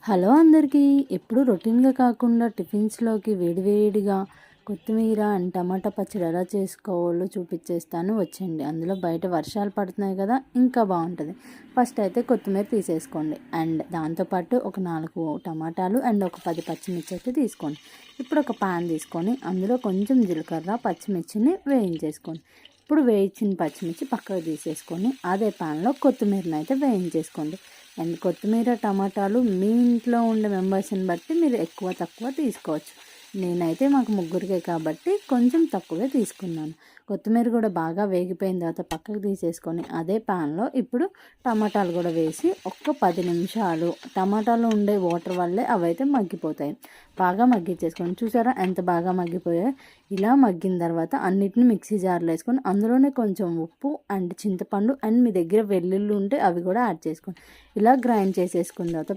Hello అందరికీ. ఎప్పుడు రొటీన్గా కాకుండా టిఫిన్స్లోకి వేడివేడిగా కొత్తిమీర అండ్ టమాటా పచ్చడి ఎలా చేసుకోవాలో చూపించేస్తాను, వచ్చేయండి. అందులో బయట వర్షాలు పడుతున్నాయి కదా, ఇంకా బాగుంటుంది. ఫస్ట్ అయితే కొత్తిమీర తీసేసుకోండి అండ్ దాంతోపాటు ఒక 4 టమాటాలు అండ్ ఒక 10 పచ్చిమిర్చి అయితే తీసుకోండి. ఇప్పుడు ఒక పాన్ తీసుకొని అందులో కొంచెం జీలకర్ర పచ్చిమిర్చిని వేయించేసుకోండి. ఇప్పుడు వేయించిన పచ్చిమిర్చి పక్కకు తీసేసుకొని అదే పాన్లో కొత్తిమీరని అయితే వేయించేసుకోండి. అండ్ కొత్తిమీర టమాటాలు మీ ఇంట్లో ఉండే మెంబర్స్ని బట్టి మీరు ఎక్కువ తక్కువ తీసుకోవచ్చు. నేనైతే మాకు ముగ్గురికే కాబట్టి కొంచెం తక్కువే తీసుకున్నాను. కొత్తిమీర కూడా బాగా వేగిపోయిన తర్వాత పక్కకు తీసేసుకొని అదే ప్యాన్లో ఇప్పుడు టమాటాలు కూడా వేసి ఒక్క 10 నిమిషాలు టమాటాలో ఉండే వాటర్ వల్లే అవైతే మగ్గిపోతాయి. బాగా మగ్గించేసుకోండి. చూసారా ఎంత బాగా మగ్గిపోయాయి. ఇలా మగ్గిన తర్వాత అన్నిటిని మిక్సీ జార్లో వేసుకొని అందులోనే కొంచెం ఉప్పు అండ్ చింతపండు అండ్ మీ దగ్గర వెల్లుల్లి ఉంటే అవి కూడా యాడ్ చేసుకోండి. ఇలా గ్రైండ్ చేసేసుకున్న తర్వాత